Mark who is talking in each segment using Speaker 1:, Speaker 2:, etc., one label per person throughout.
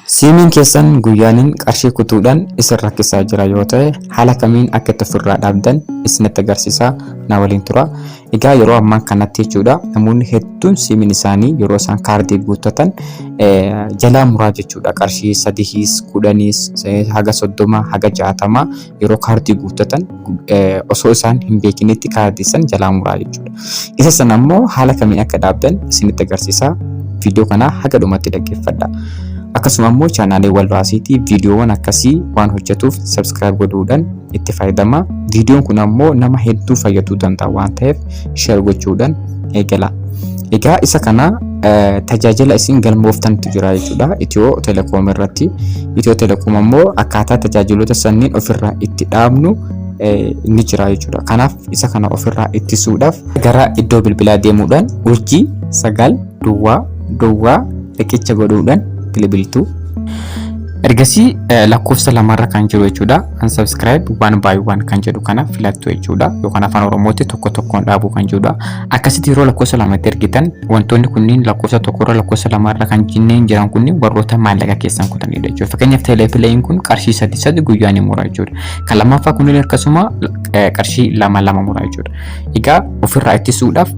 Speaker 1: Siimiin keessan guyyaanin qarshii kutuudhaan isin rakkisaa jira yoo ta'e haala kamiin akka itti ofirraa dhaabdan isinitti agarsiisaa na waliin tura. Egaa yeroo ammaa kanatti jechuudha namoonni hedduun siimiin isaanii yeroo isaan kaardii guuttatan jalaa muraa jechuudha. Qarshii 3, 10, haga 30, haga 60 yeroo kaardii guuttatan osoo isaan hin beekinitti kaardii san jalaa muraa jechuudha. Isa sana ammoo haala kamiin akka dhaabdan isinitti agarsiisaa. Viidiyoo kana haga dhumatti dhaggeeffadha. Akkasuma immoo chaanaalee Walbaasiitii viidiyoowwan akkasii waan hojjetuuf subscribe godhuudhaan itti fayyadamaa. Viidiyoon kun ammoo nama hedduu fayyaduu danda'a waan ta'eef share gochuudhaan eegala. Egaa isa kana tajaajila isin galmooftantu jira jechuudha. Itiyoo Telekoom irratti. Itiyoo Telekoom ammoo akkaataa tajaajiloota sanniin ofirraa itti dhaabnu ni jira jechuudha. Kanaaf isa kana ofirraa ittisuudhaaf gara iddoo bilbilaa deemuudhaan urjii 9 duwwaa riqicha godhuudhaan bilbiltu. Ergasii lakkoofsa lamarra kan jiru jechuudha. Unsubscribe 1 by 1 kan jedhu kana filattu jechuudha. Yookaan afaan Oromootti tokko tokkoon dhaabuu kan jedhudha. Akkasitti yeroo lakkoofsa lamatti ergitan wantoonni kunniin lakkoofsa tokkorra lakkoofsa lamarra kan jiran kunniin warroota maallaqa keessan kutanidha jechuudha. Fakkeenyaaf teeleepileeyin kun qarshii 3 guyyaan ni mura jechuudha. Kan lammaffaa kunniin akkasuma qarshii 2 mura jechuudha. Egaa ofirraa ittisuudhaaf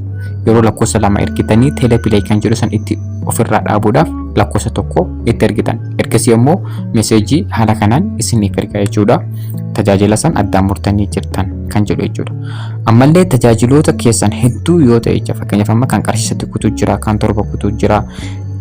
Speaker 1: yeroo lakkoofsa lama ergitanii teeleepileey kan jedhu san itti ofirraa dhaabuudhaaf lakkoofsa tokko itti ergitan. Ergasii immoo meeseejii haala kanaan isiniif erga jechuudha. Tajaajila san addaan murtanii jirtan kan jedhu jechuudha. Ammallee tajaajiloota keessan hedduu yoo ta'e jecha fakkeenyaaf amma kan qarshii 3 kutuu jira, kan 7 kutuu jira.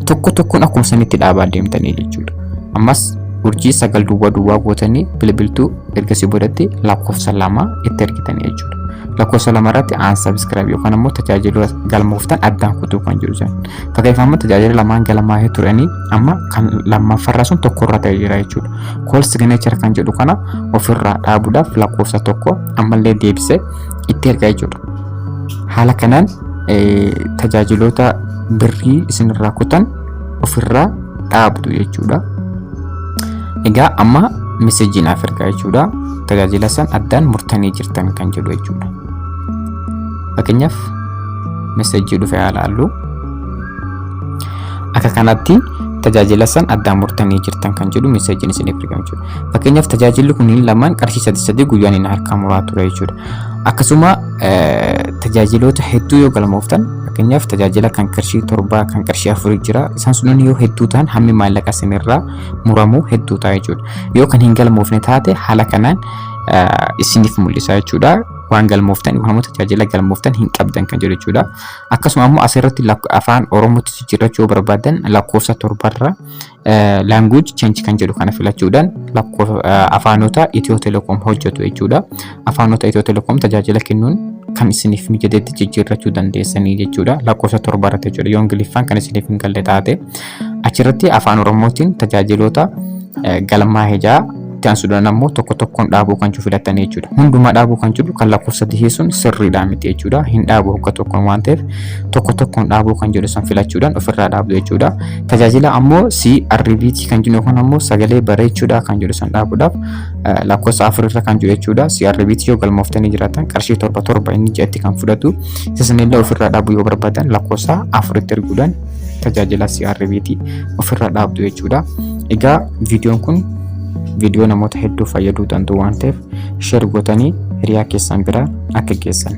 Speaker 1: Tokko tokkoon akkuma sanitti dhaabaa deemtanii jechuudha. Ammas urjii 9 duwwaa gootanii bilbiltuu ergasii boodatti lakkoofsa 2 itti ergitanii jechuudha. Lakkoofsa 2 irratti unsubscribe yookaan ammoo tajaajila galmooftan addaan kutuu kan jiru san. Fakkeenyaaf amma tajaajila lamaan galmaa'ee turanii amma kan lammaffaarraa sun tokkorra ta'ee jira jechuudha. Call signature kan jedhu kana ofirraa dhaabuudhaaf lakkoofsa 1 ammallee deebisee itti ergaa jechuudha. Haala kanaan tajaajiloota birrii isinirraa kutan ofirraa dhaabdu jechuudha. Egaa amma meeseejii naaf ergaa jechuudha. Tajaajila san addaan murtanii jirtan kan jedhu jechuudha. Fakkeenyaaf meeseejii dhufe ilaallu. Akka kanatti tajaajila san addaan murtanii jirtan kan jedhu meeseejiin isiniif ergama jechuudha. Fakkeenyaaf tajaajilli kunniin lamaan qarshii 3 guyyaan inni harkaa muraa ture jechuudha. Akkasuma tajaajiloota hedduu yoo galmooftan fakkeenyaaf tajaajila kan qarshii 7 kan qarshii 4 jira. Isaan sunan yoo hedduu ta'an hammi maallaqa isinirraa muramuu hedduu ta'a jechuudha. Yoo kan hin galmoofne taate haala kanaan isiniif mul'isa jechuudha. Waan galmooftan yookaan tajaajila galmooftan hin qabdan kan jedhu jechuudha. Akkasuma ammoo asirratti afaan Oromootti jijjiirrachuu barbaadan lakkoofsa 7 language change kan jedhu kana filachuudhaan afaanota Itiyoo Telekoom hojjetu jechuudha. Afaanota Itiyoo Telekoom tajaajila kennuun kan isiniif mijateetti jijjiirrachuu dandeessanii jechuudha. Lakkoofsa 7 irratti jechuudha. Yoo Ingiliffaan kan isiniif hin galle taate achirratti afaan Oromootiin tajaajiloota galmaa'ee jira. Taansuudhaan ammoo tokko tokkoon dhaabuu kan filatanii jechuudha. Hundumaa dhaabuu kan jiru kan lakkoofsa dhiheessuun sirriidhaa miti jechuudha. Hin dhaabuu hokka tokkoon waan ta'eef tokko tokkoon dhaabuu kan jedhu san filachuudhaan ofirraa dhaabdu jechuudha. Tajaajila ammoo CRBT kan jiru yookaan ammoo sagalee bareechuudhaa kan jedhu san dhaabuudhaaf lakkoofsa 4 irra kan jiru jechuudha. CRBT yoo galmooftanii jiraatan qarshii 7 inni ja'atti kan fudhatu. Isinillee ofirraa dhaabuu yoo barbaadan lakkoofsa 4 itti erguudhaan tajaajila CRBT ofirraa dhaabdu jechuudha. Egaa viidiyoon kun viidiyoo namoota hedduu fayyaduu danda'u waan ta'eef share gootanii hiriyaa keessan bira akka geessan